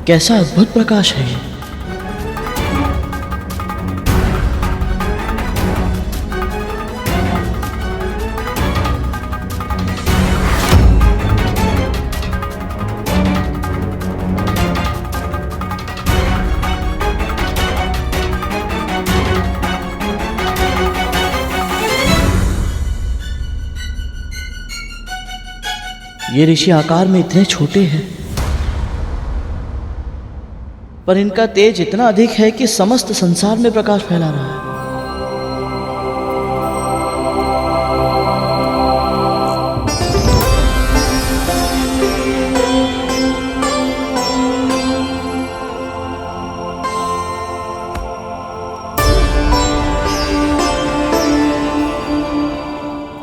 कैसा अद्भुत प्रकाश है ये। ये ऋषि आकार में इतने छोटे हैं, पर इनका तेज इतना अधिक है कि समस्त संसार में प्रकाश फैला रहा है।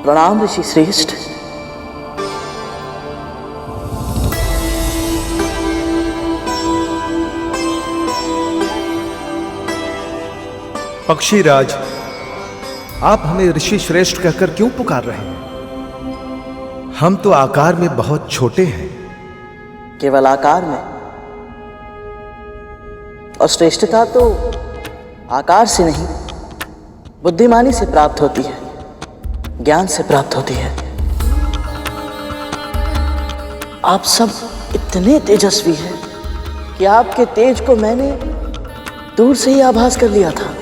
प्रणाम ऋषि श्रेष्ठ। पक्षीराज, आप हमें ऋषि श्रेष्ठ कहकर क्यों पुकार रहे हैं? हम तो आकार में बहुत छोटे हैं। केवल आकार में? और श्रेष्ठता तो आकार से नहीं, बुद्धिमानी से प्राप्त होती है, ज्ञान से प्राप्त होती है। आप सब इतने तेजस्वी हैं कि आपके तेज को मैंने दूर से ही आभास कर लिया था।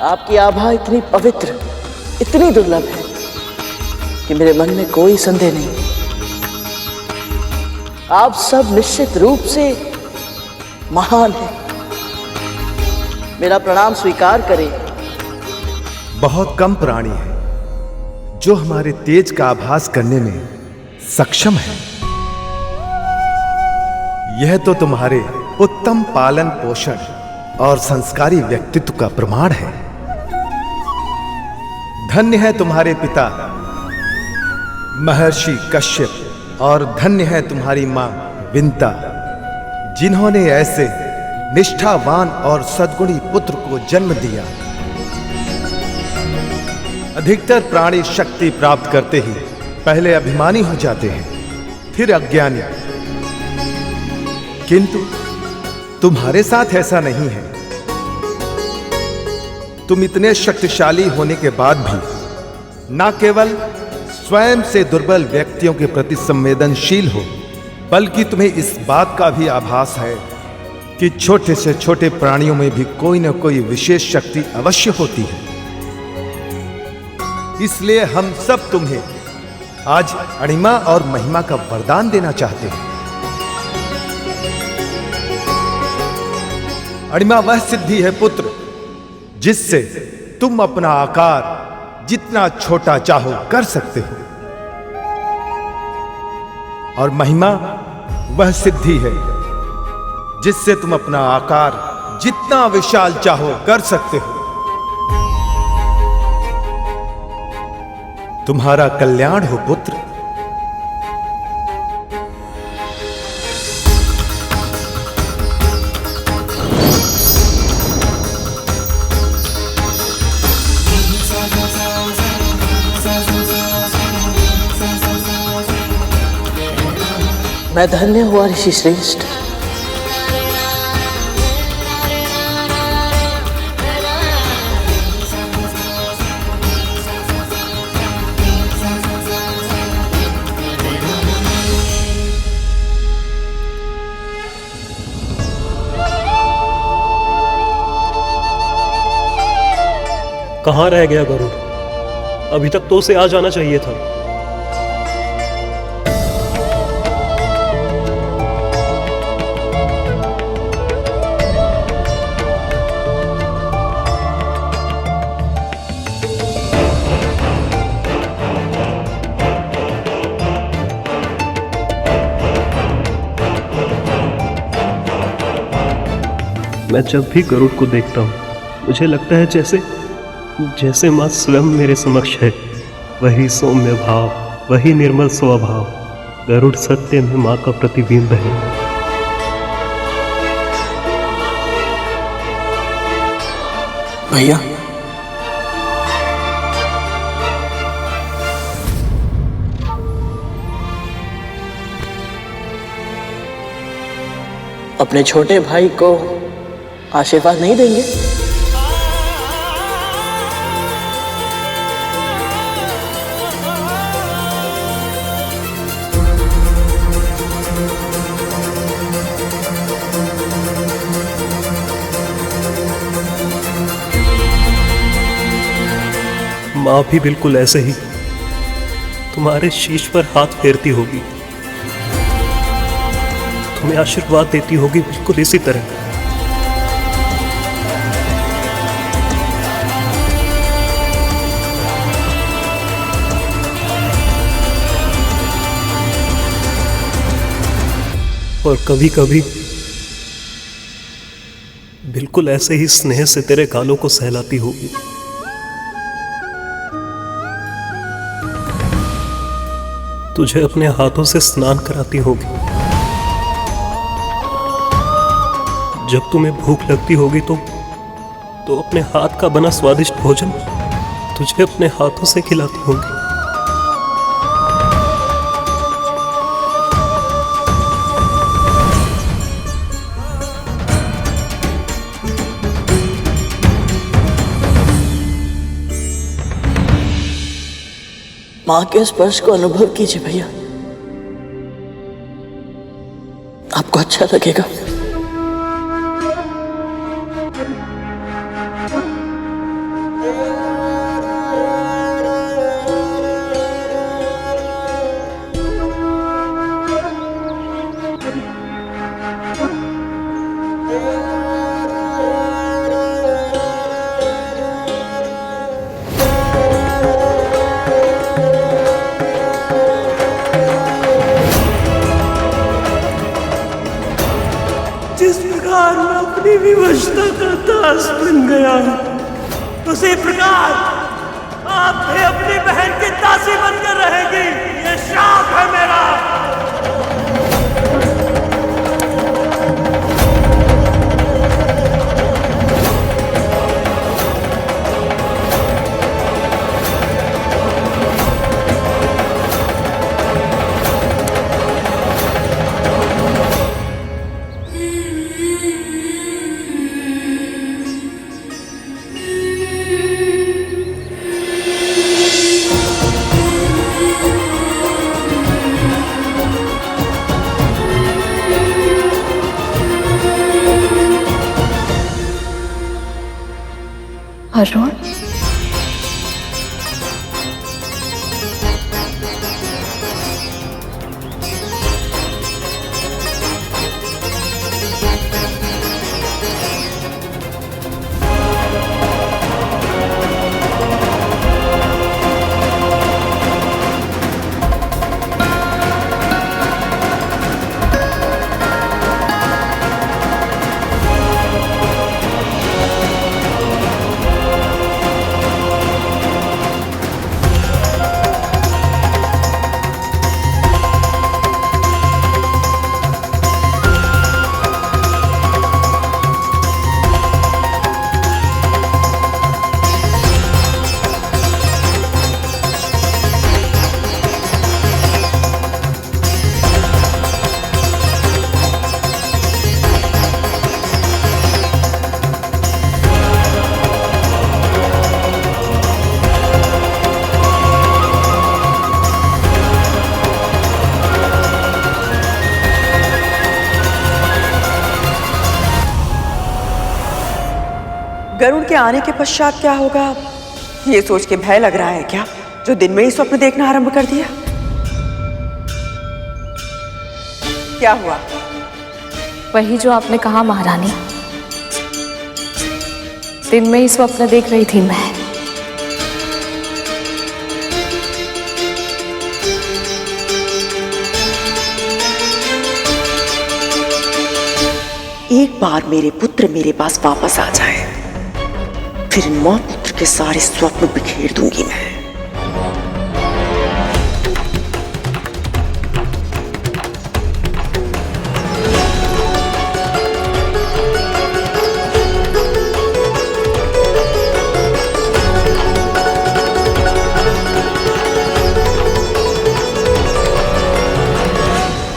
आपकी आभा इतनी पवित्र, इतनी दुर्लभ है कि मेरे मन में कोई संदेह नहीं। आप सब निश्चित रूप से महान हैं। मेरा प्रणाम स्वीकार करें। बहुत कम प्राणी हैं जो हमारे तेज का आभास करने में सक्षम है। यह तो तुम्हारे उत्तम पालन पोषण और संस्कारी व्यक्तित्व का प्रमाण है। धन्य है तुम्हारे पिता महर्षि कश्यप और धन्य है तुम्हारी मां विंता, जिन्होंने ऐसे निष्ठावान और सद्गुणी पुत्र को जन्म दिया। अधिकतर प्राणी शक्ति प्राप्त करते ही पहले अभिमानी हो जाते हैं, फिर अज्ञानी, किंतु तुम्हारे साथ ऐसा नहीं है। तुम इतने शक्तिशाली होने के बाद भी न केवल स्वयं से दुर्बल व्यक्तियों के प्रति संवेदनशील हो, बल्कि तुम्हें इस बात का भी आभास है कि छोटे से छोटे प्राणियों में भी कोई न कोई विशेष शक्ति अवश्य होती है। इसलिए हम सब तुम्हें आज अणिमा और महिमा का वरदान देना चाहते हैं। अणिमा वह सिद्धि है पुत्र, जिससे तुम अपना आकार जितना छोटा चाहो कर सकते हो, और महिमा वह सिद्धि है जिससे तुम अपना आकार जितना विशाल चाहो कर सकते हो। तुम्हारा कल्याण हो पुत्र। मैं धन्य हुआ ऋषि श्रेष्ठ। कहाँ रह गया गरुड़? अभी तक तो उसे आ जाना चाहिए था। मैं जब भी गरुड़ को देखता हूँ मुझे लगता है जैसे माँ स्वयं मेरे समक्ष है। वही सौम्य भाव, वही निर्मल स्वभाव, गरुड़ सत्य में माँ का प्रतिबिंब है। भैया, अपने छोटे भाई को आशीर्वाद नहीं देंगे? माँ भी बिल्कुल ऐसे ही तुम्हारे शीश पर हाथ फेरती होगी, तुम्हें आशीर्वाद देती होगी बिल्कुल इसी तरह। और कभी कभी बिल्कुल ऐसे ही स्नेह से तेरे गालों को सहलाती होगी। तुझे अपने हाथों से स्नान कराती होगी। जब तुम्हें भूख लगती होगी तो अपने हाथ का बना स्वादिष्ट भोजन तुझे अपने हाथों से खिलाती होगी। मां के स्पर्श को अनुभव कीजिए भैया, आपको अच्छा लगेगा। जिस प्रकार मैं अपनी विवशता का दास बन गया, उसी प्रकार आप भी अपनी बहन की दासी बनकर रहेगी। ये श्राप है मेरा। अरुण, गरुड़ के आने के पश्चात क्या होगा, ये सोच के भय लग रहा है क्या, जो दिन में ही स्वप्न देखना आरंभ कर दिया? क्या हुआ? वही जो आपने कहा महारानी, दिन में ही स्वप्न देख रही थी मैं। एक बार मेरे पुत्र मेरे पास वापस आ जाए, फिर इन मौत पुत्र के सारे स्वप्न बिखेर दूंगी मैं।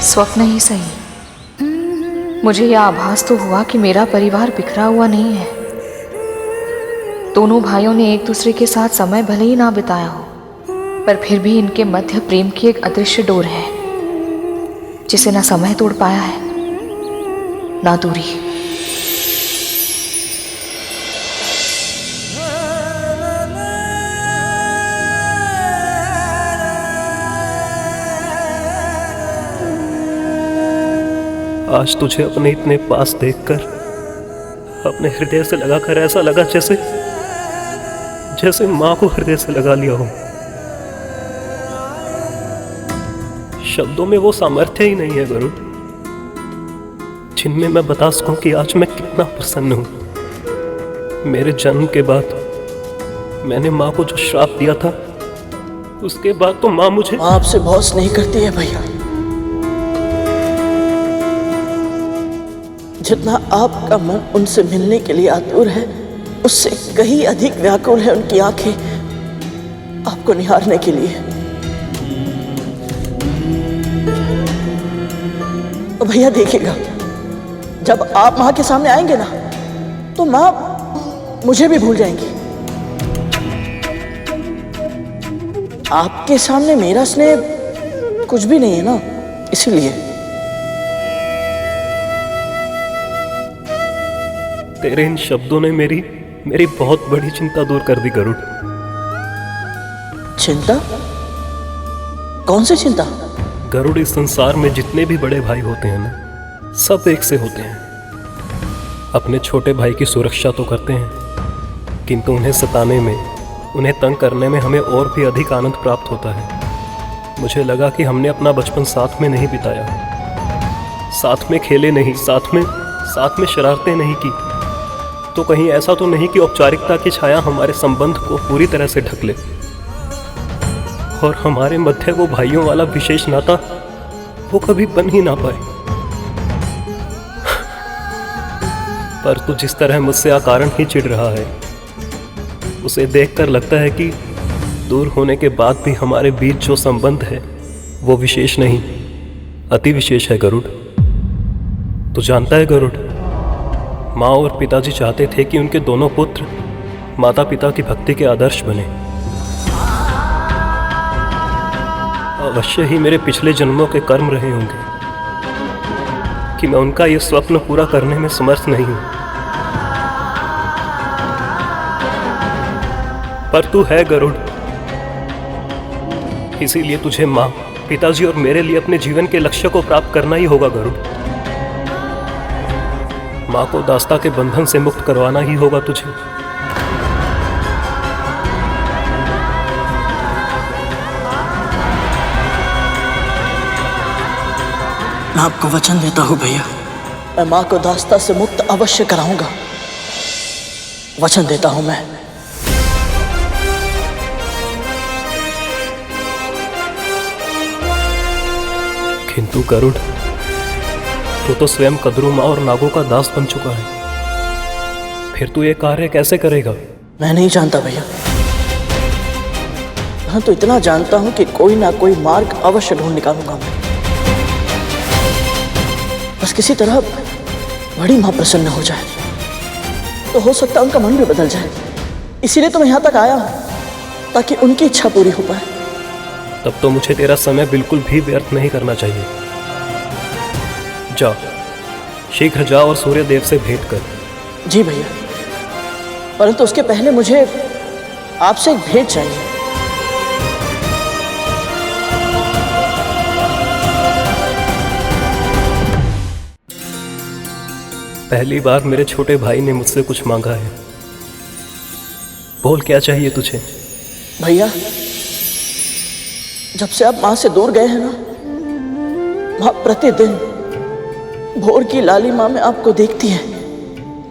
स्वप्न ही सही, मुझे यह आभास तो हुआ कि मेरा परिवार बिखरा हुआ नहीं है। दोनों भाइयों ने एक दूसरे के साथ समय भले ही ना बिताया हो, पर फिर भी इनके मध्य प्रेम की एक अदृश्य डोर है, जिसे ना समय तोड़ पाया है ना दूरी। आज तुझे अपने इतने पास देखकर अपने हृदय से लगाकर ऐसा लगा जैसे मां को हृदय से लगा लिया हो। शब्दों में वो सामर्थ्य ही नहीं है गरुड़, जिनमें मैं बता सकूं कि आज मैं कितना प्रसन्न हूं। मेरे जन्म के बाद मैंने मां को जो श्राप दिया था, उसके बाद तो मां मुझे आपसे बहुत स्नेह करती है भैया। जितना आपका मन उनसे मिलने के लिए आतुर है, उससे कहीं अधिक व्याकुल है उनकी आंखें आपको निहारने के लिए। तो भैया देखिएगा, जब आप मां के सामने आएंगे ना, तो मां मुझे भी भूल जाएंगी। आपके सामने मेरा स्नेह कुछ भी नहीं है ना, इसीलिए। तेरे इन शब्दों ने मेरी बहुत बड़ी चिंता दूर कर दी गरुड़। चिंता? कौन सी चिंता? गरुड़, इस संसार में जितने भी बड़े भाई होते हैं ना, सब एक से होते हैं। अपने छोटे भाई की सुरक्षा तो करते हैं, किंतु उन्हें सताने में, उन्हें तंग करने में हमें और भी अधिक आनंद प्राप्त होता है। मुझे लगा कि हमने अपना बचपन साथ में नहीं बिताया, साथ में खेले नहीं, साथ में शरारतें नहीं की, तो कहीं ऐसा तो नहीं कि औपचारिकता की छाया हमारे संबंध को पूरी तरह से ढक ले और हमारे मध्य वो भाइयों वाला विशेष नाता वो कभी बन ही ना पाए। पर तू जिस तरह मुझसे अकारण ही चिढ़ रहा है, उसे देखकर लगता है कि दूर होने के बाद भी हमारे बीच जो संबंध है वो विशेष नहीं, अति विशेष है गरुड़। तू जानता है गरुड़, माँ और पिताजी चाहते थे कि उनके दोनों पुत्र माता पिता की भक्ति के आदर्श बने। अवश्य ही मेरे पिछले जन्मों के कर्म रहे होंगे कि मैं उनका ये स्वप्न पूरा करने में समर्थ नहीं हूं। पर तू है गरुड़, इसीलिए तुझे माँ, पिताजी और मेरे लिए अपने जीवन के लक्ष्य को प्राप्त करना ही होगा गरुड़। माँ को दास्ता के बंधन से मुक्त करवाना ही होगा तुझे। मैं आपको वचन देता हूं भैया, मैं माँ को दास्ता से मुक्त अवश्य कराऊंगा। वचन देता हूं मैं। किंतु गरुड़, तू तो स्वयं कद्रू माँ और नागों का दास बन चुका है, फिर तू ये कार्य कैसे करेगा? मैं नहीं जानता भैया, हाँ तो इतना जानता हूं कि कोई ना कोई मार्ग अवश्य ढूंढ निकालूंगा मैं। बस किसी तरह बड़ी माँ प्रसन्न हो जाए, तो हो सकता है उनका मन भी बदल जाए। इसीलिए तो मैं यहाँ तक आया हूँ, ताकि उनकी इच्छा पूरी हो पाए। तब तो मुझे तेरा समय बिल्कुल भी व्यर्थ नहीं करना चाहिए। जा, शीघ्र जा और सूर्य देव से भेंट कर। जी भैया, परंतु उसके पहले मुझे आपसे एक भेंट चाहिए। पहली बार मेरे छोटे भाई ने मुझसे कुछ मांगा है। बोल, क्या चाहिए तुझे? भैया, जब से आप माँ से दूर गए हैं ना, माँ प्रतिदिन भोर की लालिमा में आपको देखती है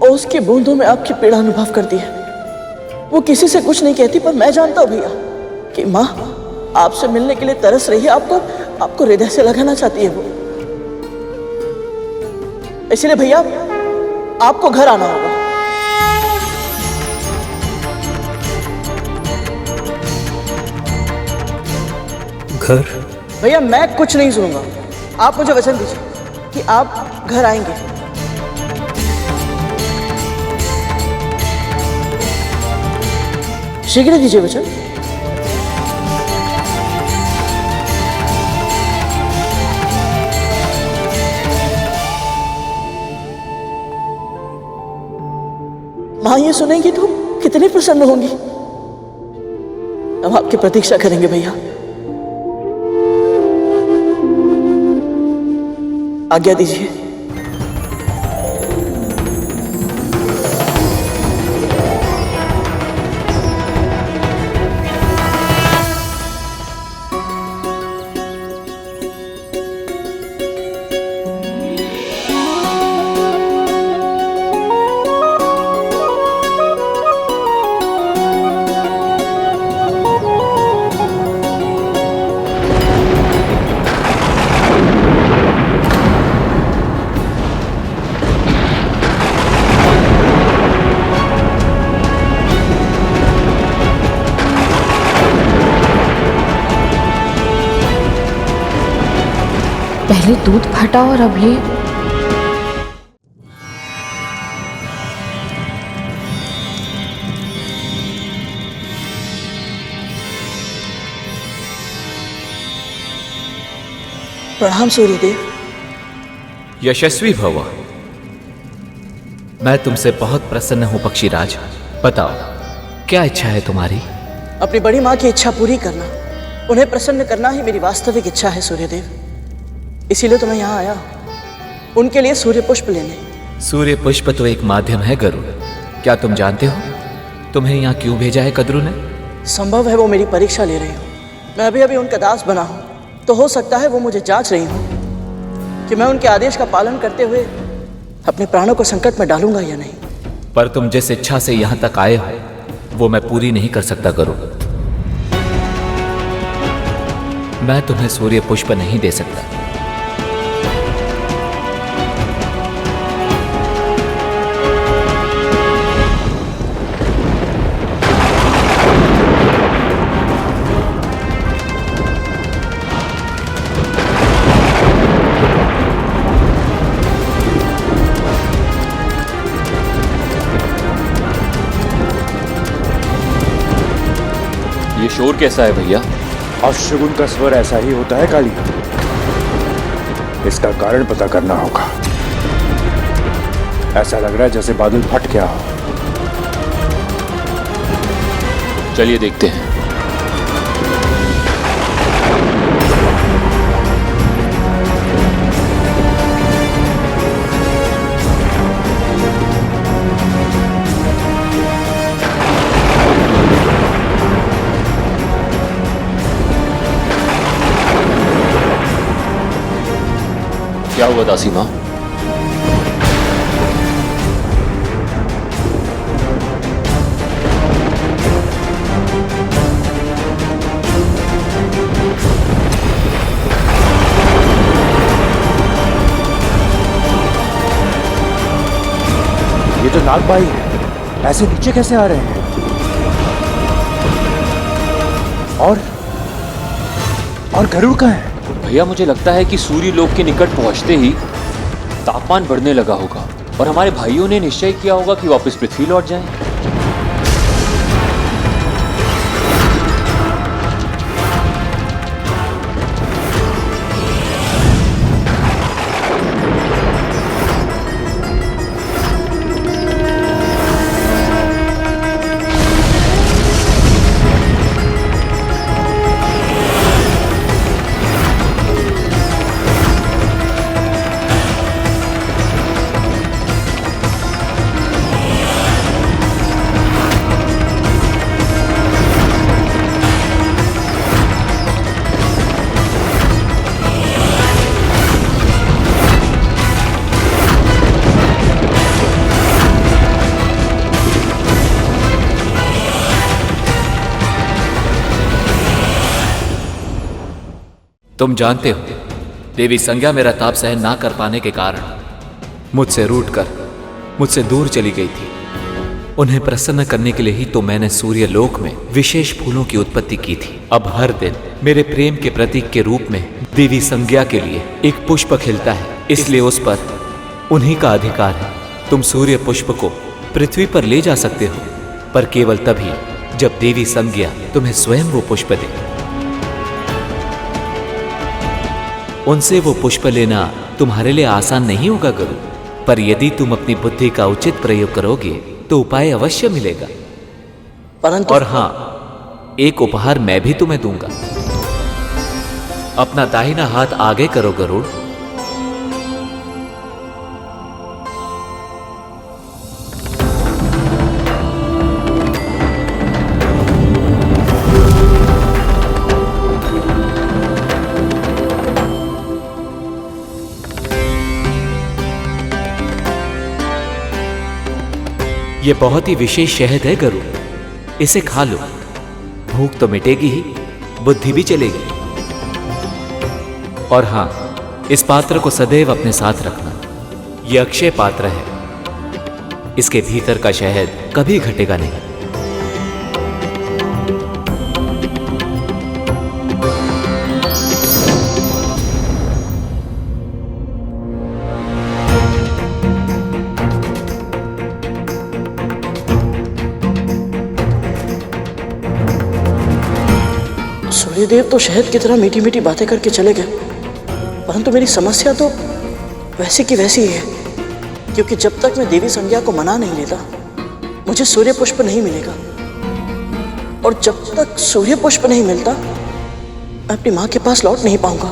और उसकी बूंदों में आपकी पीड़ा अनुभव करती है। वो किसी से कुछ नहीं कहती, पर मैं जानता हूँ भैया कि माँ आपसे मिलने के लिए तरस रही है, आपको हृदय से लगाना चाहती है वो। इसलिए भैया आपको घर आना होगा। घर? भैया मैं कुछ नहीं सुनूंगा, आप मुझे वचन दीजिए कि आप घर आएंगे। शीघ्र दीजिए वचन। माँ ये सुनेंगी तो कितनी प्रसन्न होंगी। हम आपकी प्रतीक्षा करेंगे भैया। आज्ञा दीजिए। पहले दूध फटा और अब ये। प्रणाम सूर्यदेव। यशस्वी भव। मैं तुमसे बहुत प्रसन्न हूं पक्षीराज। बताओ क्या इच्छा है तुम्हारी? अपनी बड़ी माँ की इच्छा पूरी करना, उन्हें प्रसन्न करना ही मेरी वास्तविक इच्छा है सूर्यदेव। इसीलिए तो मैं यहाँ आया हूँ, उनके लिए सूर्य पुष्प लेने। सूर्य पुष्प तो एक माध्यम है गरुड़। क्या तुम जानते हो तुम्हें यहाँ क्यों भेजा है कद्रु ने? संभव है वो मेरी परीक्षा ले रही हूँ। मैं अभी अभी उनका दास बना हूँ, तो हो सकता है वो मुझे जांच रही हूँ कि मैं उनके आदेश का पालन करते हुए अपने प्राणों को संकट में डालूंगा या नहीं। पर तुम जिस इच्छा से यहाँ तक आए हो वो मैं पूरी नहीं कर सकता गरुड़। मैं तुम्हें सूर्य पुष्प नहीं दे सकता। ये शोर कैसा है भैया? अपशगुन का स्वर ऐसा ही होता है काली। इसका कारण पता करना होगा। ऐसा लग रहा है जैसे बादल फट गया हो। चलिए देखते हैं। क्या हुआ दासी माँ? ये तो नागबाई है, ऐसे नीचे कैसे आ रहे हैं? और गरुड़ कहाँ है? भैया मुझे लगता है कि सूर्य लोक के निकट पहुंचते ही तापमान बढ़ने लगा होगा और हमारे भाइयों ने निश्चय किया होगा कि वापस पृथ्वी लौट जाएं। तुम जानते हो देवी संज्ञा मेरा ताप सहन ना कर पाने के कारण मुझसे रूठकर मुझसे दूर चली गई थी। उन्हें प्रसन्न करने के लिए ही तो मैंने सूर्य लोक में विशेष फूलों की उत्पत्ति की थी। अब हर दिन मेरे प्रेम के प्रतीक के रूप में देवी संज्ञा के लिए एक पुष्प खिलता है, इसलिए उस पर उन्हीं का अधिकार है। तुम सूर्य पुष्प को पृथ्वी पर ले जा सकते हो, पर केवल तभी जब देवी संज्ञा तुम्हें स्वयं वो पुष्प दे। उनसे वो पुष्प लेना तुम्हारे लिए आसान नहीं होगा गरुड़, पर यदि तुम अपनी बुद्धि का उचित प्रयोग करोगे तो उपाय अवश्य मिलेगा। परंतु और हां, एक उपहार मैं भी तुम्हें दूंगा। अपना दाहिना हाथ आगे करो गरुड़। यह बहुत ही विशेष शहद है गरुड़, इसे खा लो। भूख तो मिटेगी ही, बुद्धि भी चलेगी। और हां, इस पात्र को सदैव अपने साथ रखना। यह अक्षय पात्र है, इसके भीतर का शहद कभी घटेगा नहीं। सूर्यदेव तो शहद की तरह मीठी मीठी बातें करके चले गए, परंतु मेरी समस्या तो वैसी की वैसी ही है, क्योंकि जब तक मैं देवी संज्ञा को मना नहीं लेता मुझे सूर्य पुष्प नहीं मिलेगा, और जब तक सूर्य पुष्प नहीं मिलता मैं अपनी मां के पास लौट नहीं पाऊंगा।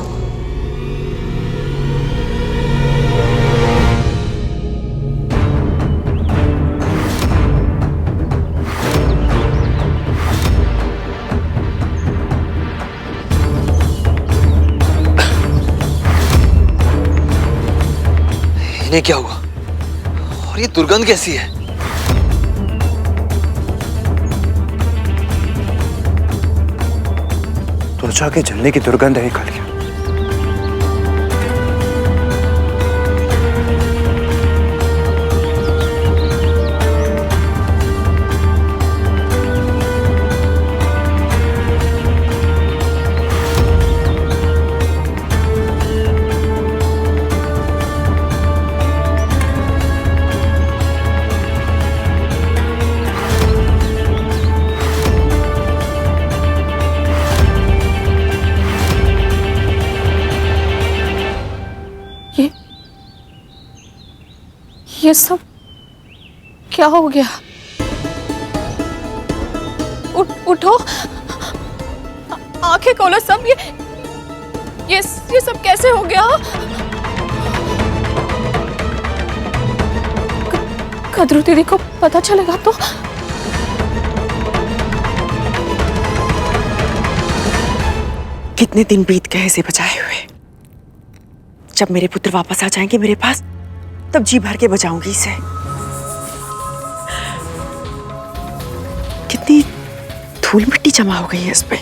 इन्हें क्या हुआ और ये दुर्गंध कैसी है? त्वचा के जलने की दुर्गंध है कालिया। ये सब क्या हो गया? उठो, आंखें खोलो सब। ये सब कैसे हो गया? कद्रू दीदी को पता चलेगा तो? कितने दिन बीत गए इसे बचाए हुए। जब मेरे पुत्र वापस आ जाएंगे मेरे पास, तब जी भर के बचाऊंगी इसे। कितनी धूल मिट्टी जमा हो गई है इस पे।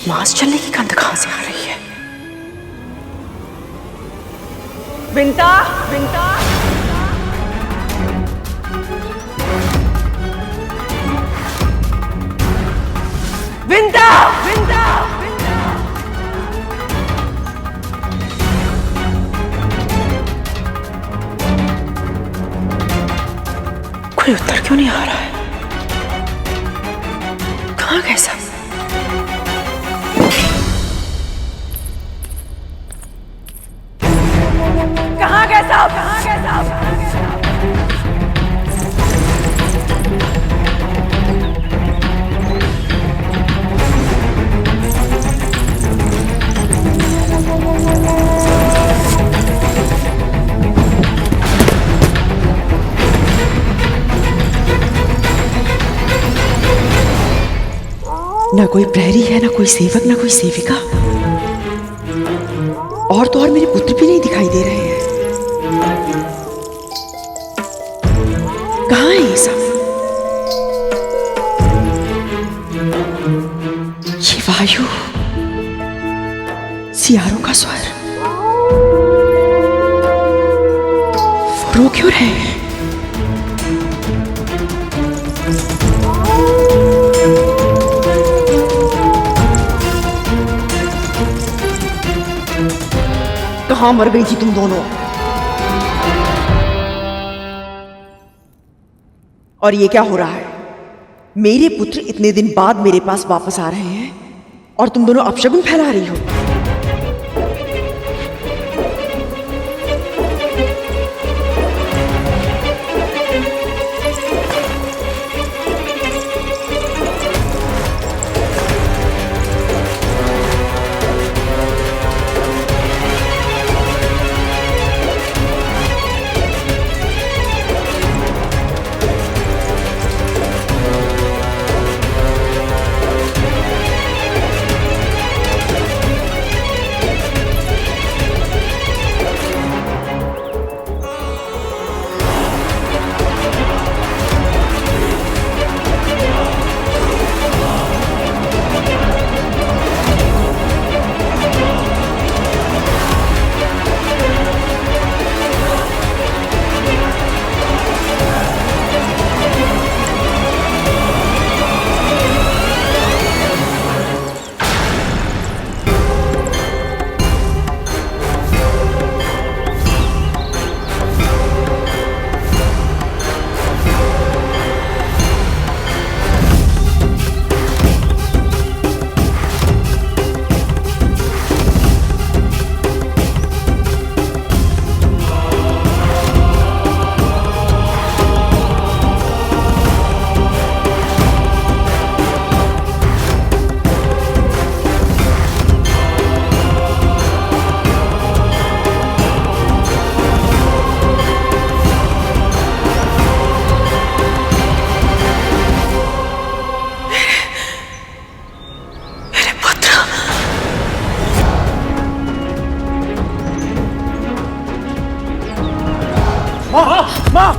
मांस चलने की गंध कहां से आ रही है? विंता, विंता, विंता, विंता, कोई उत्तर क्यों नहीं आ रहा है? कहां गए सब? कहां गए साहब? कहां गए साहब? ना कोई प्रहरी है, ना कोई सेवक, ना कोई सेविका, और तो और मेरे पुत्र भी नहीं दिखाई दे रहे हैं। कहाँ है ये सब? ये वायु, सियारों का स्वर, वो रो क्यों क्यों रहे हैं? कहाँ मर गई थी तुम दोनों? और ये क्या हो रहा है? मेरे पुत्र इतने दिन बाद मेरे पास वापस आ रहे हैं और तुम दोनों अपशगुन फैला रही हो।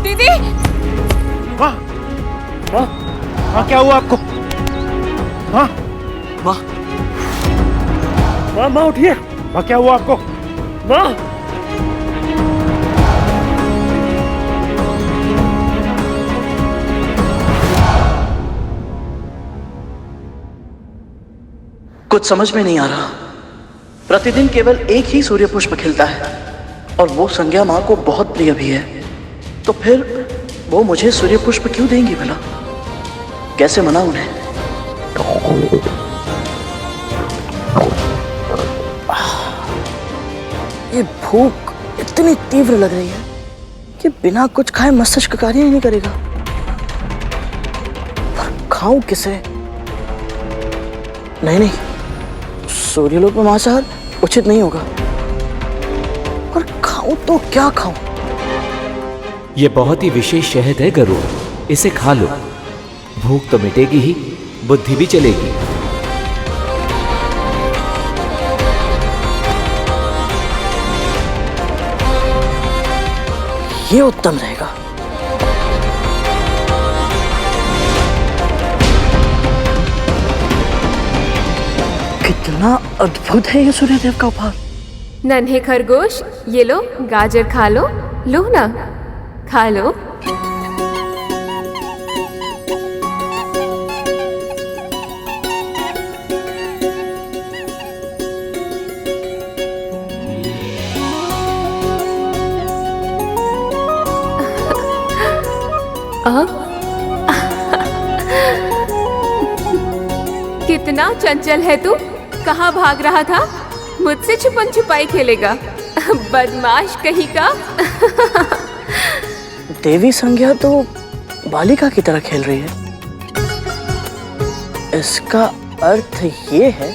दीदी! माँ! माँ! माँ क्या हुआ आपको? माँ! माँ! माँ माँ उठिए! माँ क्या हुआ आपको? माँ! कुछ समझ में नहीं आ रहा। प्रतिदिन केवल एक ही सूर्य पुष्प खिलता है और वो संज्ञा माँ को बहुत प्रिय भी है, तो फिर वो मुझे सूर्य पुष्प क्यों देंगी भला? कैसे मना उन्हें? ये भूख इतनी तीव्र लग रही है कि बिना कुछ खाए मस्तिष्क कार्य ही नहीं करेगा। पर खाऊं किसे? नहीं, सूर्यलोक में मांसाहार उचित नहीं होगा। पर खाऊं तो क्या खाऊं? ये बहुत ही विशेष शहद है गरुड़, इसे खा लो। भूख तो मिटेगी ही, बुद्धि भी चलेगी। ये उत्तम रहेगा। कितना अद्भुत है ये सूर्यदेव का उपहार। नन्हे खरगोश, ये लो गाजर खा लो। लो ना, खा लो। कितना चंचल है तू। कहाँ भाग रहा था? मुझसे छुपन छुपाई खेलेगा, बदमाश कहीं का। देवी संज्ञा तो बालिका की तरह खेल रही है। इसका अर्थ ये है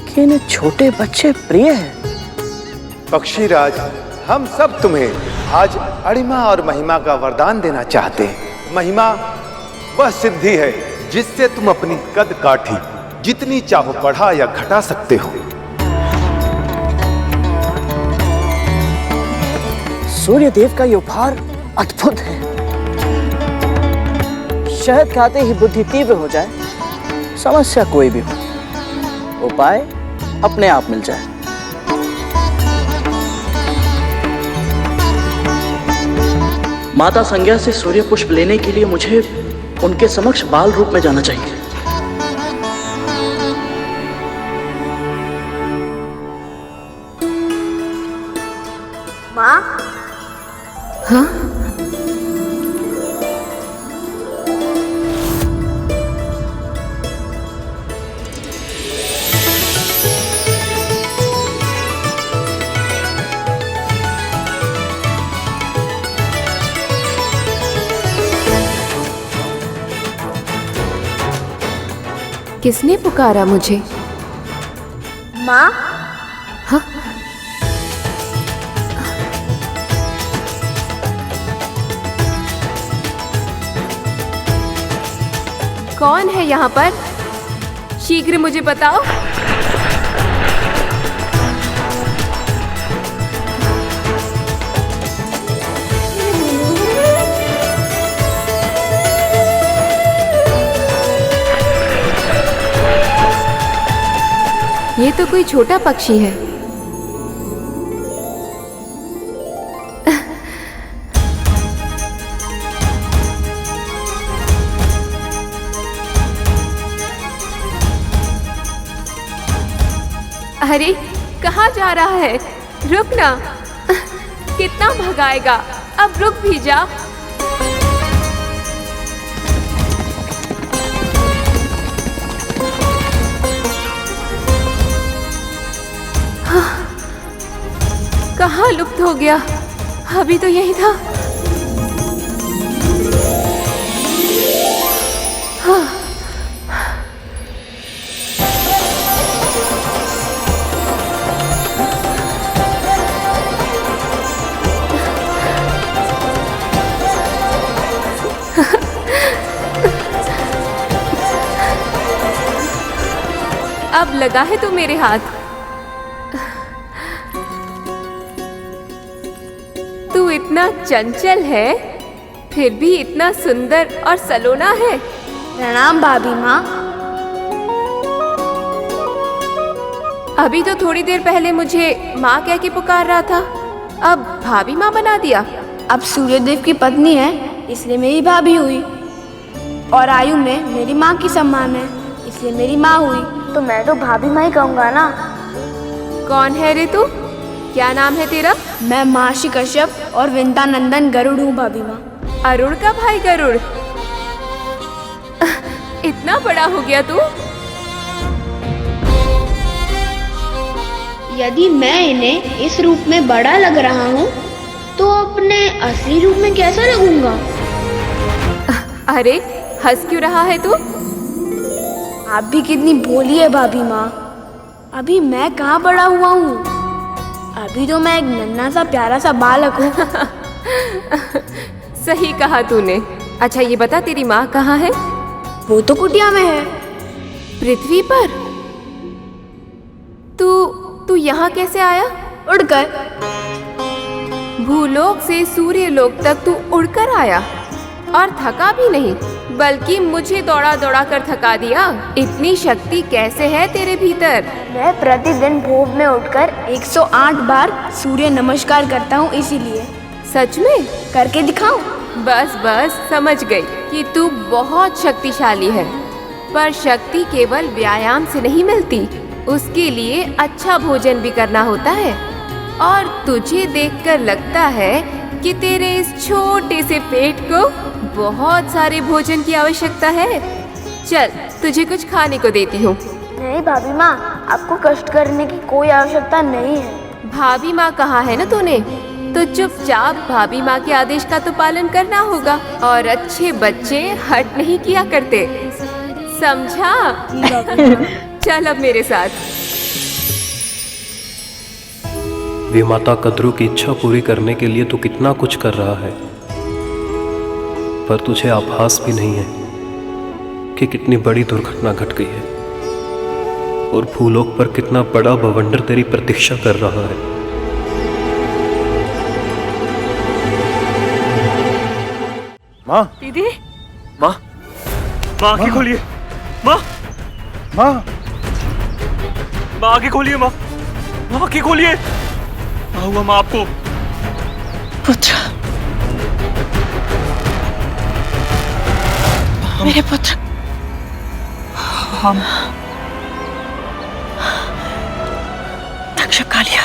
कि इन्हें छोटे बच्चे प्रिय हैं। पक्षीराज, हम सब तुम्हें आज अणिमा और महिमा का वरदान देना चाहते हैं। महिमा वह सिद्धि है जिससे तुम अपनी कद काठी जितनी चाहो बढ़ा या घटा सकते हो। सूर्यदेव का ये उपहार अद्भुत है। शहद खाते ही बुद्धि तीव्र हो जाए, समस्या कोई भी हो, उपाय अपने आप मिल जाए। माता संज्ञा से सूर्य पुष्प लेने के लिए मुझे उनके समक्ष बाल रूप में जाना चाहिए। माँ। हाँ? किसने पुकारा मुझे? माँ। हाँ? कौन है यहाँ पर? शीघ्र मुझे बताओ। ये तो कोई छोटा पक्षी है। अरे कहाँ जा रहा है? रुक ना। कितना भगाएगा? अब रुक भी जा। कहाँ लुप्त हो गया? अभी तो यही था। हाँ। अब लगा है तो मेरे हाथ। तू इतना चंचल है, फिर भी इतना सुंदर और सलोना है। प्रणाम भाभी माँ। अभी तो थोड़ी देर पहले मुझे माँ कह के पुकार रहा था, अब भाभी माँ बना दिया। अब सूर्यदेव की पत्नी है इसलिए मेरी भाभी हुई, और आयु में मेरी माँ की समान है इसलिए मेरी माँ हुई, तो मैं तो भाभी माँ ही कहूँगा ना। कौन है रे तू? क्या नाम है तेरा? मैं महर्षि कश्यप और विंतानंदन गरुड़ हूँ भाभी माँ। अरुण का भाई गरुड़? इतना बड़ा हो गया तू? यदि मैं इन्हें इस रूप में बड़ा लग रहा हूँ तो अपने असली रूप में कैसा लगूंगा? अरे हंस क्यों रहा है तू? आप भी कितनी भोली है भाभी माँ। अभी मैं कहाँ बड़ा हुआ हूँ, अभी तो मैं एक नन्हा सा प्यारा सा बालक हूँ। सही कहा तूने। अच्छा ये बता, तेरी माँ कहाँ है? वो तो कुटिया में है। पृथ्वी पर? तू यहाँ कैसे आया? उड़कर। भूलोक से सूर्यलोक तक तू उड़कर आया, और थका भी नहीं, बल्कि मुझे दौड़ा दौड़ा कर थका दिया। इतनी शक्ति कैसे है तेरे भीतर? मैं प्रतिदिन भोर में उठकर 108 बार सूर्य नमस्कार करता हूँ, इसीलिए। सच में? करके दिखाऊं? बस बस समझ गई कि तू बहुत शक्तिशाली है, पर शक्ति केवल व्यायाम से नहीं मिलती, उसके लिए अच्छा भोजन भी करना होता है। और तुझे देखकर लगता है कि तेरे इस छोटे से पेट को बहुत सारे भोजन की आवश्यकता है। चल तुझे कुछ खाने को देती हूँ। नहीं भाभी माँ, आपको कष्ट करने की कोई आवश्यकता नहीं है। भाभी माँ कहा है ना तूने, तो चुपचाप भाभी माँ के आदेश का तो पालन करना होगा, और अच्छे बच्चे हट नहीं किया करते, समझा? चल अब मेरे साथ। विमाता कद्रू की इच्छा पूरी करने के लिए तू कितना कुछ कर रहा है, पर तुझे आभास भी नहीं है कि कितनी बड़ी दुर्घटना घट गई है, और भूलोक पर कितना बड़ा बवंडर तेरी प्रतीक्षा कर रहा है। माँ। दीदी। माँ। माँ आंखें खोलिए। माँ। माँ। माँ आंखें खोलिए। माँ आंखें खोलिए। क्या हुआ माँ आपको? पुत्र, मेरे पुत्र। हम तक्षक कालिया,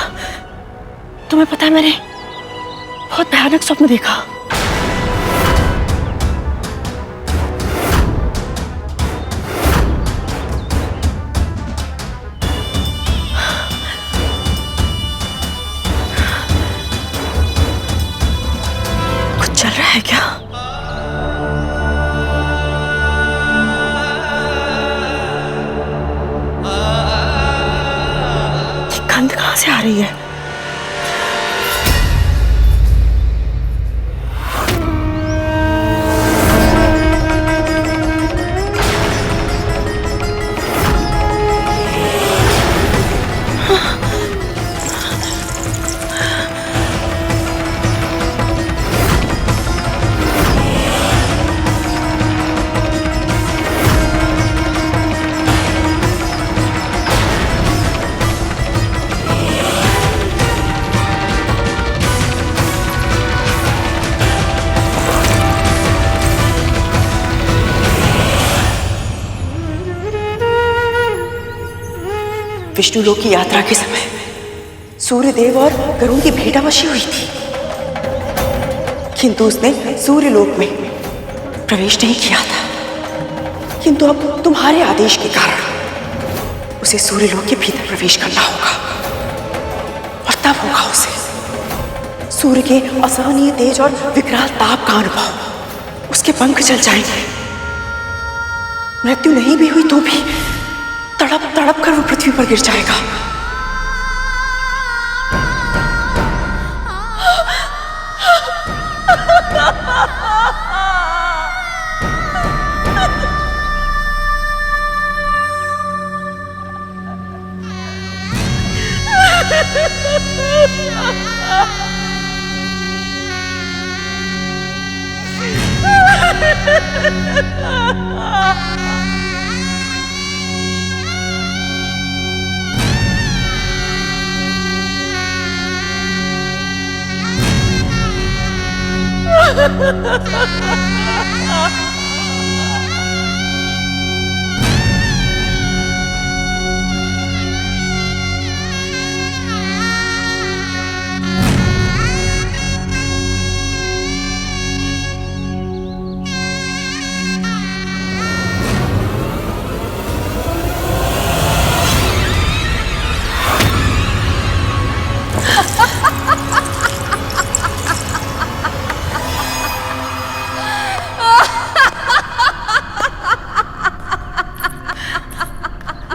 तुम्हें पता है मैंने बहुत भयानक स्वप्न देखा। कुछ चल रहा है क्या? ये गंध कहां से आ रही है? विष्णु लोक की यात्रा के समय सूर्यदेव और गरुड़ की भेंटावशी हुई थी, किंतु उसने सूर्य लोक में प्रवेश नहीं किया था। किंतु अब तुम्हारे आदेश के कारण उसे सूर्य लोक के भीतर प्रवेश करना होगा, और तब होगा उसे सूर्य के असहनीय तेज और विकराल ताप का अनुभव। उसके पंख जल जाएंगे, मृत्यु नहीं भी हुई तो भी तड़प तड़प कर वो पृथ्वी पर गिर जाएगा।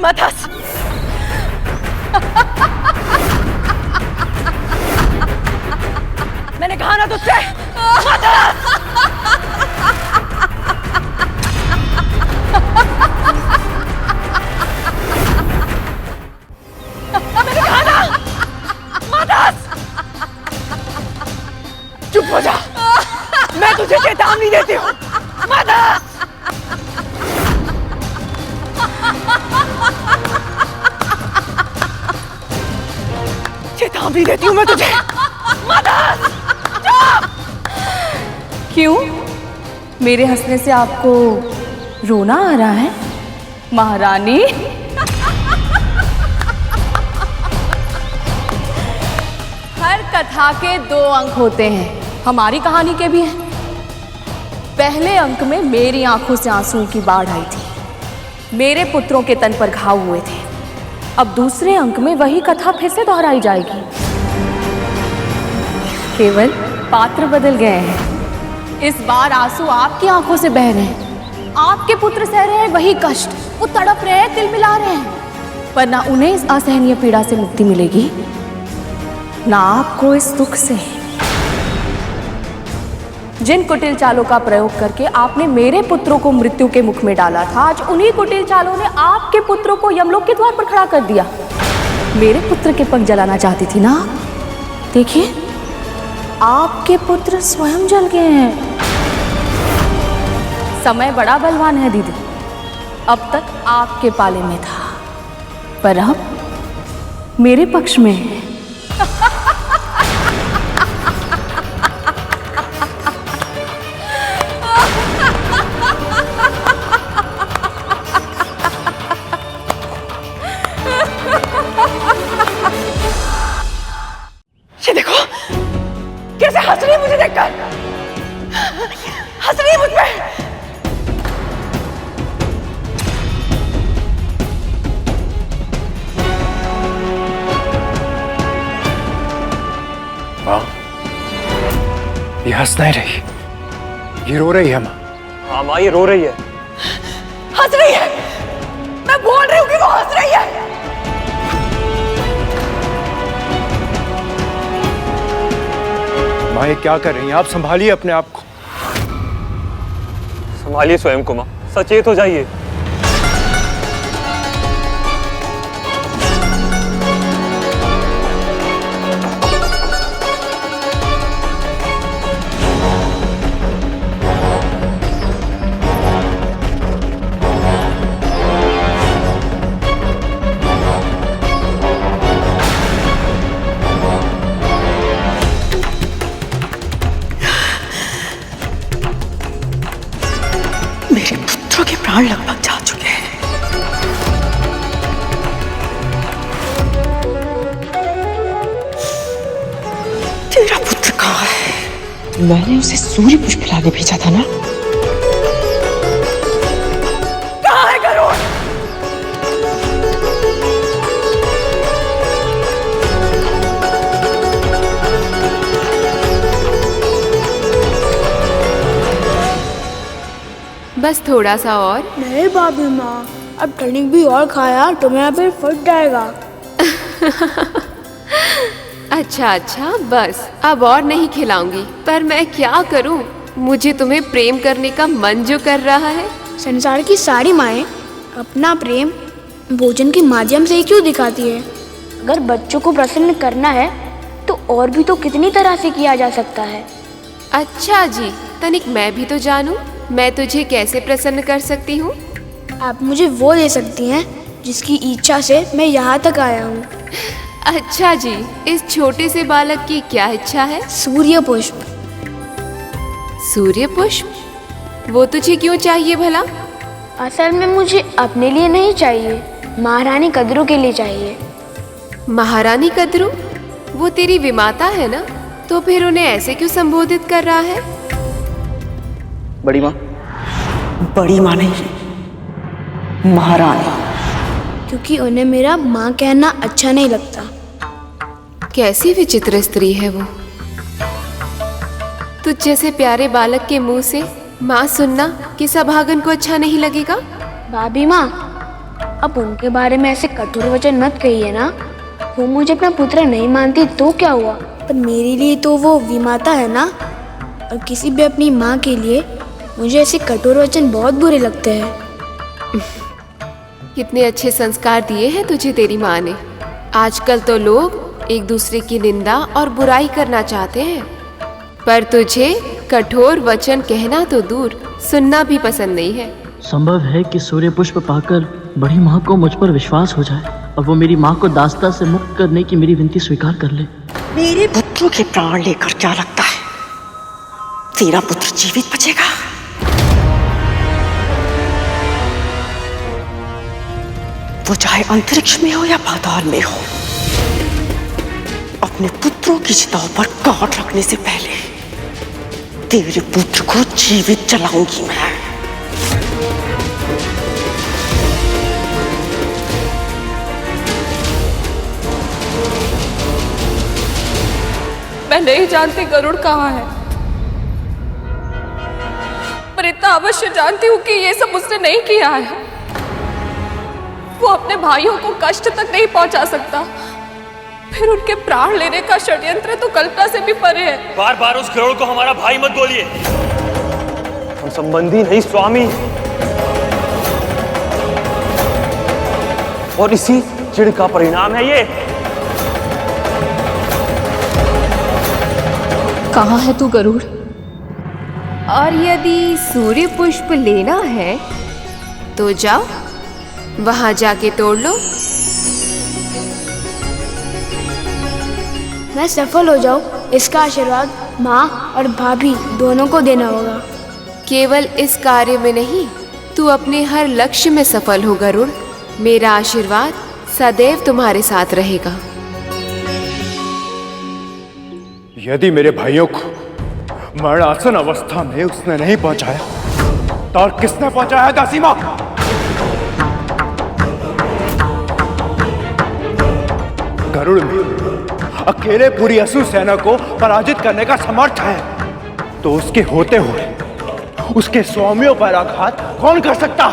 मथस, मैंने कहा ना तुझसे, मथस! मैंने कहा ना, मथस! चुप हो जा, मैं तुझे चेतावनी देती हूँ, मथस! चेतावनी देती हूँ मैं तुझे, मदद! क्यों? मेरे हंसने से आपको रोना आ रहा है महारानी? हर कथा के 2 अंक होते हैं, हमारी कहानी के भी हैं। पहले अंक में मेरी आंखों से आंसुओं की बाढ़ आई थी, मेरे पुत्रों के तन पर घाव हुए थे। अब दूसरे अंक में वही कथा फिर से दोहराई जाएगी, केवल पात्र बदल गए हैं। इस बार आंसू आपकी आंखों से बह रहे हैं, आपके पुत्र सह रहे हैं वही कष्ट, वो तड़प रहे हैं, तिलमिला रहे हैं, पर ना उन्हें इस असहनीय पीड़ा से मुक्ति मिलेगी, ना आपको इस दुख से। जिन कुटिल चालों का प्रयोग करके आपने मेरे पुत्रों को मृत्यु के मुख में डाला था, आज उन्हीं कुटिल चालों ने आपके पुत्रों को यमलोक के द्वार पर खड़ा कर दिया। मेरे पुत्र के पंख जलाना चाहती थी ना, देखिए आपके पुत्र स्वयं जल गए हैं। समय बड़ा बलवान है दीदी, अब तक आपके पाले में था, पर अब मेरे पक्ष में है। हंस नहीं रही, ये रो रही है माँ। हाँ माँ, ये रो रही है। हंस रही है। मैं बोल रही हूँ कि वो हंस रही है। माँ ये क्या कर रही हैं आप? संभालिए अपने आप को। संभालिए स्वयं को माँ, सचेत हो जाइए। मेरे पुत्रों के प्राण लगभग जा चुके हैं। तेरा पुत्र कहाँ है? मैंने उसे सूर्य पुष्प लाने भेजा था ना? कहाँ है गरुड़? बस थोड़ा सा और। नहीं भाभी माँ, अब टनिक भी और खाया तो मेरा पेट फट जाएगा। अच्छा अच्छा, बस अब और नहीं खिलाऊंगी। पर मैं क्या करूं? मुझे तुम्हें प्रेम करने का मन जो कर रहा है। संसार की सारी माएँ अपना प्रेम भोजन के माध्यम से ही क्यों दिखाती है? अगर बच्चों को प्रसन्न करना है तो और भी तो कितनी तरह से किया जा सकता है। अच्छा जी, तनिक मैं भी तो जानूं, मैं तुझे कैसे प्रसन्न कर सकती हूँ? आप मुझे वो दे सकती हैं जिसकी इच्छा से मैं यहाँ तक आया हूँ। अच्छा जी, इस छोटे से बालक की क्या इच्छा है? सूर्य पुष्प। सूर्य पुष्प? वो तुझे क्यों चाहिए भला? असल में मुझे अपने लिए नहीं चाहिए, महारानी कद्रू के लिए चाहिए। महारानी कद्रू? वो तेरी विमाता है ना? तो फिर उन्हें ऐसे क्यों संबोधित कर रहा है? बड़ी माँ। बड़ी माँ नहीं, महारानी। क्योंकि उन्हें मेरा माँ कहना अच्छा नहीं लगता। कैसी विचित्र स्त्री है वो। तुझ जैसे प्यारे बालक के मुंह से माँ सुनना कि सभागन को अच्छा नहीं लगेगा। भाभी माँ, अब उनके बारे में ऐसे कठोर वचन मत कहिए ना। वो मुझे अपना पुत्र नहीं मानती तो क्या हुआ, पर मेरे लिए तो वो विमाता है ना। और किसी भी अपनी माँ के लिए मुझे ऐसे कठोर वचन बहुत बुरे लगते हैं। कितने अच्छे संस्कार दिए हैं तुझे तेरी माँ ने। आजकल तो लोग एक दूसरे की निंदा और बुराई करना चाहते हैं, पर तुझे कठोर वचन कहना तो दूर, सुनना भी पसंद नहीं है। संभव है कि सूर्य पुष्प पाकर बड़ी माँ को मुझ पर विश्वास हो जाए और वो मेरी माँ को दास्ता से मुक्त करने की मेरी विनती स्वीकार कर ले। मेरे पुत्रों के प्राण लेकर क्या लगता है तेरा पुत्र जीवित बचेगा? वो चाहे अंतरिक्ष में हो या पाताल में हो, अपने पुत्रों की चिताओं पर काट रखने से पहले तेरे पुत्र को जीवित जलाऊंगी मैं नहीं जानती गरुड़ कहाँ है, पर इतना अवश्य जानती हूँ कि ये सब उसने नहीं किया है। वो अपने भाइयों को कष्ट तक नहीं पहुंचा सकता, फिर उनके प्राण लेने का षड्यंत्र तो कल्पना से भी परे है। बार बार उस गरुड़ को हमारा भाई मत बोलिए। हम संबंधी नहीं, स्वामी। और इसी चिढ़ का परिणाम है ये। कहाँ है तू गरुड़? और यदि सूर्य पुष्प लेना है तो जाओ, वहां जाके तोड़ लो। मैं सफल हो जाऊं, इसका आशीर्वाद माँ और भाभी दोनों को देना होगा। केवल इस कार्य में नहीं, तू अपने हर लक्ष्य में सफल हो गरुड़। मेरा आशीर्वाद सदैव तुम्हारे साथ रहेगा। यदि मेरे भाइयों को मरणासन अवस्था में उसने नहीं पहुंचाया तो और किसने पहुंचाया दासी माँ? गरुड़ में अकेले पूरी असुर सेना को पराजित करने का समर्थ है। तो उसके होते हुए उसके स्वामियों पर आघात कौन कर सकता?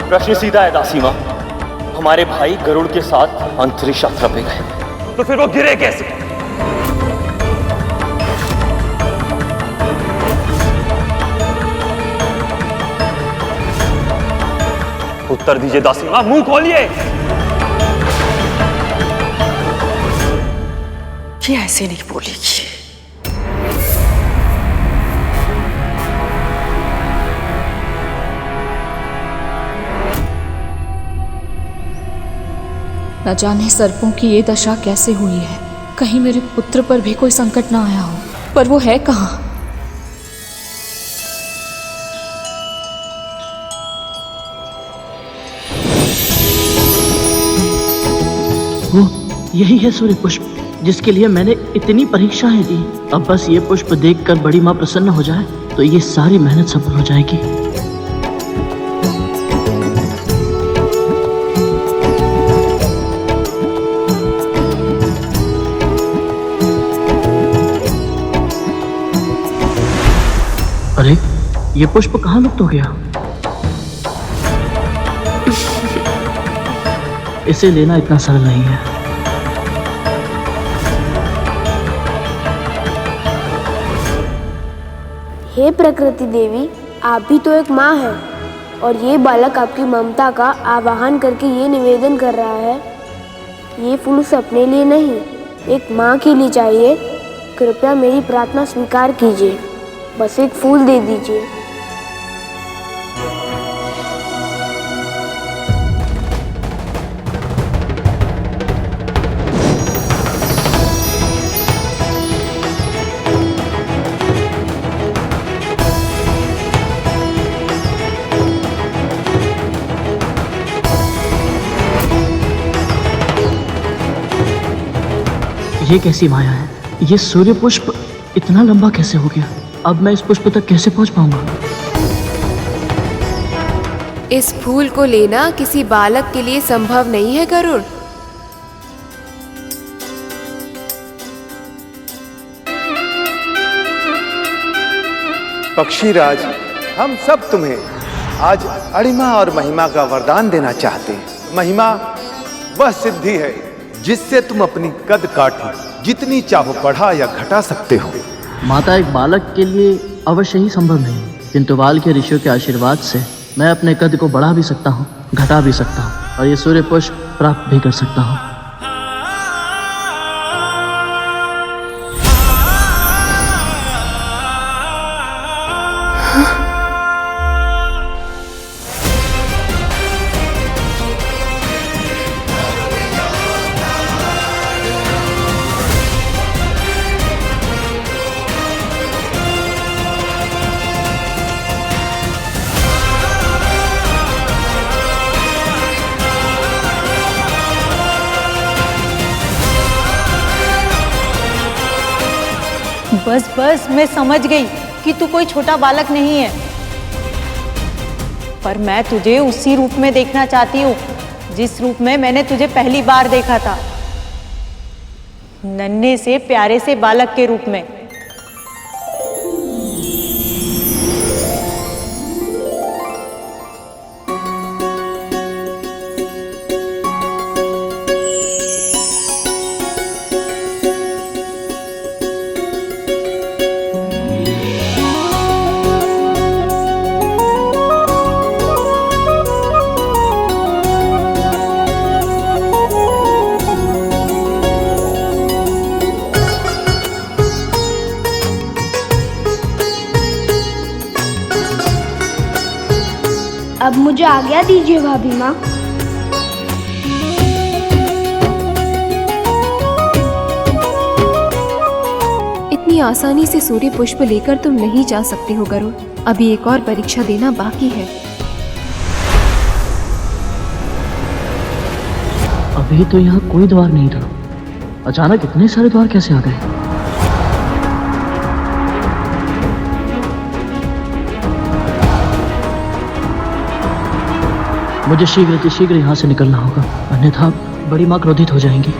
प्रश्न सीधा है दासी माँ। हमारे भाई गरुड़ के साथ अंतरिक्ष यात्रा पे गए, तो फिर वो गिरे कैसे? उत्तर दीजिए दासी माँ, मुंह खोलिए। ये ऐसे नहीं बोलेगी। न जाने सर्पों की ये दशा कैसे हुई है। कहीं मेरे पुत्र पर भी कोई संकट ना आया हो, पर वो है कहाँ? वो यही है सूर्य पुष्प जिसके लिए मैंने इतनी परीक्षाएं दी। अब बस ये पुष्प देखकर बड़ी माँ प्रसन्न हो जाए तो ये सारी मेहनत सफल हो जाएगी। अरे ये पुष्प कहाँ लुप्त हो गया? इसे लेना इतना सरल नहीं है। हे प्रकृति देवी, आप भी तो एक माँ है और ये बालक आपकी ममता का आवाहन करके ये निवेदन कर रहा है। ये फूल उसे अपने लिए नहीं, एक माँ के लिए चाहिए। कृपया मेरी प्रार्थना स्वीकार कीजिए, बस एक फूल दे दीजिए। ये कैसी माया है? ये सूर्य पुष्प इतना लंबा कैसे हो गया? अब मैं इस पुष्प तक कैसे पहुंच पाऊंगा? इस फूल को लेना किसी बालक के लिए संभव नहीं है गरुड़। पक्षीराज, हम सब तुम्हें आज अणिमा और महिमा का वरदान देना चाहते हैं। महिमा वह सिद्धि है जिससे तुम अपनी कद काठी जितनी चाहो बढ़ा या घटा सकते हो। माता, एक बालक के लिए अवश्य ही संभव नहीं, किंतु बाल के ऋषियों के आशीर्वाद से मैं अपने कद को बढ़ा भी सकता हूँ, घटा भी सकता हूँ और ये सूर्य पुष्प प्राप्त भी कर सकता हूँ। बस बस, मैं समझ गई कि तू कोई छोटा बालक नहीं है, पर मैं तुझे उसी रूप में देखना चाहती हूँ जिस रूप में मैंने तुझे पहली बार देखा था, नन्हे से प्यारे से बालक के रूप में। अब मुझे आज्ञा दीजिए भाभी माँ। इतनी आसानी से सूर्य पुष्प लेकर तुम नहीं जा सकते हो गरुड़। अभी एक और परीक्षा देना बाकी है। अभी तो यहाँ कोई द्वार नहीं था, अचानक इतने सारे द्वार कैसे आ गए? मुझे शीघ्र यहाँ से निकलना होगा, अन्यथा बड़ी माँ क्रोधित हो जाएंगी।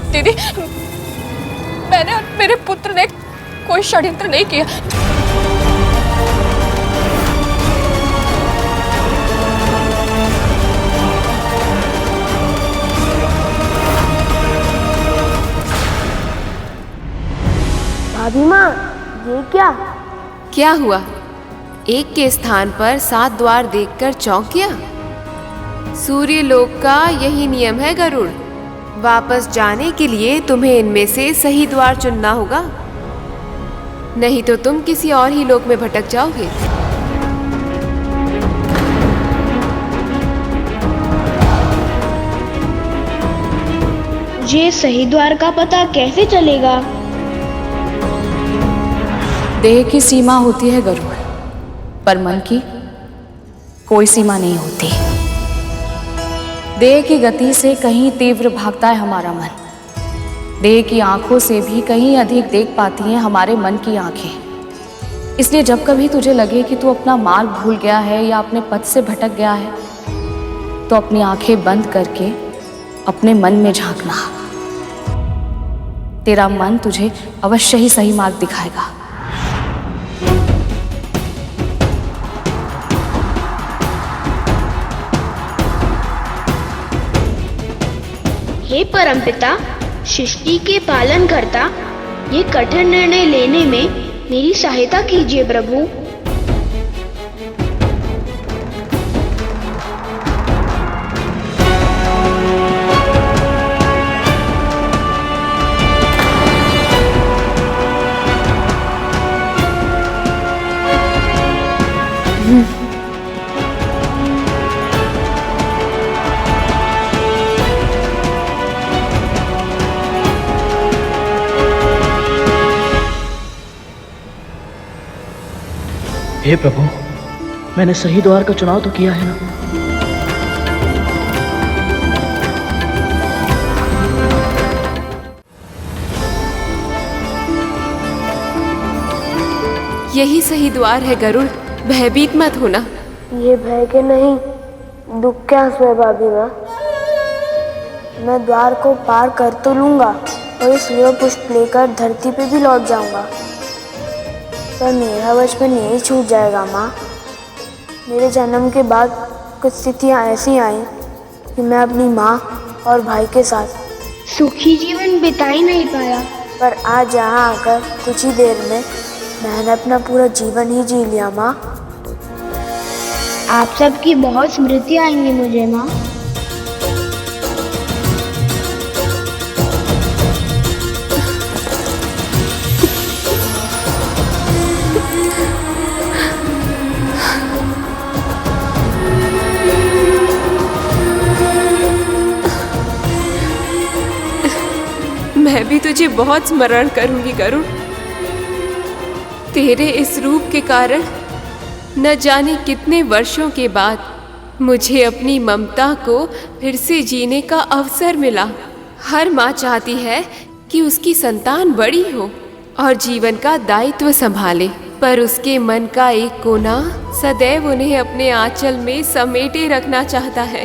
दीदी, मैंने और मेरे पुत्र ने कोई षड्यंत्र नहीं किया। भाभी माँ, ये क्या हुआ? एक के स्थान पर 7 द्वार देखकर चौंक गया? सूर्य लोक का यही नियम है गरुड़। वापस जाने के लिए तुम्हें इनमें से सही द्वार चुनना होगा, नहीं तो तुम किसी और ही लोक में भटक जाओगे। मुझे सही द्वार का पता कैसे चलेगा? देह की सीमा होती है गरुड़, पर मन की कोई सीमा नहीं होती। देह की गति से कहीं तीव्र भागता है हमारा मन। देह की आंखों से भी कहीं अधिक देख पाती हैं हमारे मन की आंखें। इसलिए जब कभी तुझे लगे कि तू अपना मार्ग भूल गया है या अपने पथ से भटक गया है, तो अपनी आंखें बंद करके अपने मन में झांकना। तेरा मन तुझे अवश्य ही सही मार्ग दिखाएगा। हे परमपिता, सृष्टि के पालन करता, ये कठिन निर्णय लेने में मेरी सहायता कीजिए प्रभु। हे प्रभु, मैंने सही द्वार का चुनाव तो किया है ना? यही सही द्वार है गरुड़, भयभीत मत होना। ये भय के नहीं, दुख के आंसू है भाभी माँ। मैं द्वार को पार कर तो लूंगा और इस सूर्य पुष्प लेकर धरती पे भी लौट जाऊंगा, पर मेरा बचपन यही छूट जाएगा माँ। मेरे जन्म के बाद कुछ स्थितियाँ ऐसी आई कि मैं अपनी माँ और भाई के साथ सुखी जीवन बिता ही नहीं पाया, पर आज यहाँ आकर कुछ ही देर में मैंने अपना पूरा जीवन ही जी लिया माँ। आप सबकी बहुत स्मृति आएंगी मुझे माँ। मैं भी तुझे बहुत स्मरण करूंगी गरुड़। तेरे इस रूप के कारण न जाने कितने वर्षों के बाद मुझे अपनी ममता को फिर से जीने का अवसर मिला। हर माँ चाहती है कि उसकी संतान बड़ी हो और जीवन का दायित्व संभाले, पर उसके मन का एक कोना सदैव उन्हें अपने आंचल में समेटे रखना चाहता है।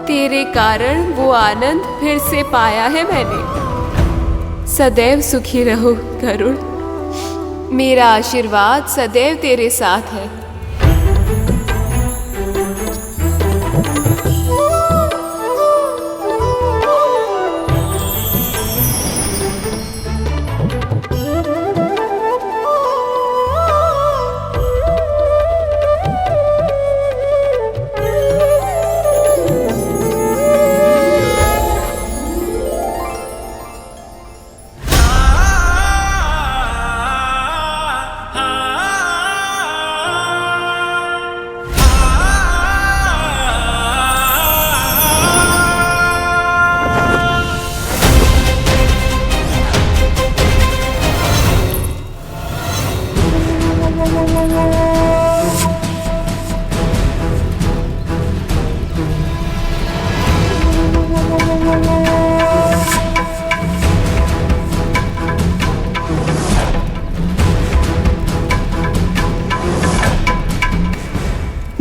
तेरे कारण वो आनंद फिर से पाया है मैंने। सदैव सुखी रहो गरुड़, मेरा आशीर्वाद सदैव तेरे साथ है।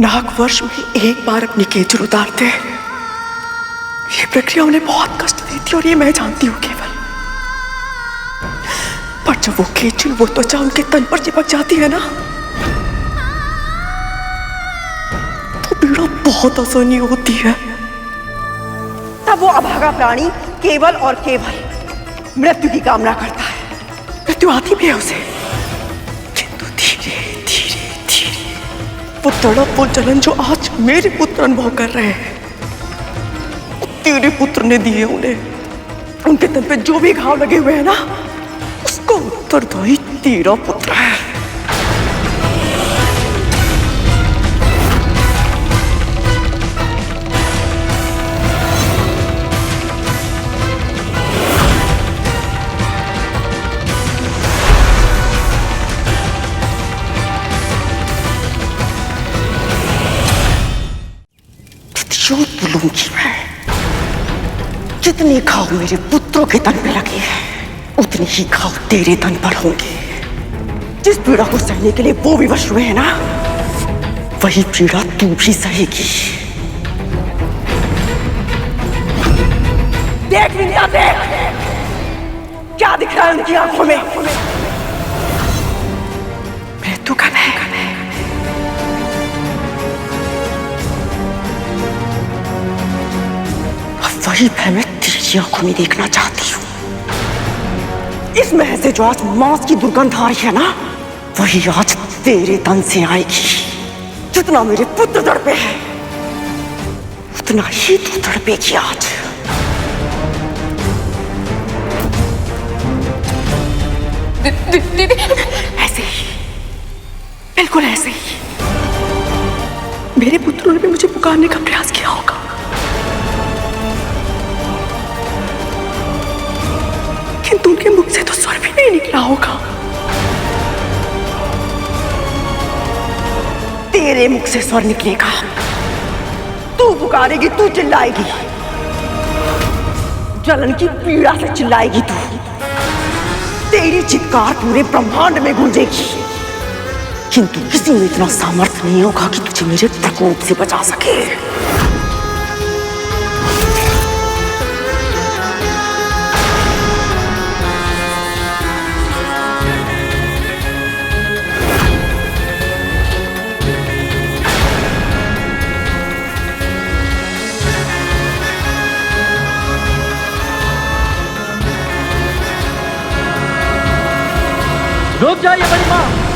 नाग वर्ष में एक बार अपनी केचुल उतारते हैं। ये प्रक्रिया उन्हें बहुत कष्ट देती है और ये मैं जानती हूँ केवल। पर जब वो केचुल, वो त्वचा उनके तन पर चिपक जाती है ना, तो पीड़ा बहुत आसानी होती है। तब वो अभागा प्राणी केवल और केवल मृत्यु की कामना करता है। मृत्यु आती भी है उसे, किंतु धीरे धीरे धीरे वो तड़प, वो जलन जो आज मेरे पुत्र अनुभव कर रहे हैं, तेरे पुत्र ने दिए उन्हें। उनके तन पे जो भी घाव लगे हुए हैं ना, उसको उत्तरदायी तेरा पुत्र है। जो बोलूंगी मैं, जितने घाव मेरे पुत्रों के तन पे लगे हैं, उतने ही घाव तेरे तन पर होंगे। जिस पीड़ा को सहने के लिए वो विवश हुए हैं ना, वही पीड़ा तू भी सहेगी। देख विनया, देख क्या दिख रहा है उनकी आंखों में। मृत्यु कब है? वही भय मैं तेरी आंखों में देखना चाहती हूँ। इस महल से जो आज मांस की दुर्गंध आ रही है ना, वही आज तेरे तन से आएगी। जितना मेरे पुत्र तड़पे हैं, उतना ही तू तड़पेगी आज। दीदी, ऐसे ही, बिल्कुल ऐसे ही मेरे पुत्रों ने भी मुझे पुकारने का प्रयास किया होगा, किंतु उनके मुख से तो स्वर भी नहीं निकला होगा। तेरे मुख से स्वर निकलेगा। तू पुकारेगी, तू चिल्लाएगी, जलन की पीड़ा से चिल्लाएगी तू। तेरी चित्कार पूरे ब्रह्मांड में गूंजेगी, किंतु किसी में इतना सामर्थ्य नहीं होगा कि तुझे मेरे प्रकोप से बचा सके। रुक जाइए बड़ी माँ।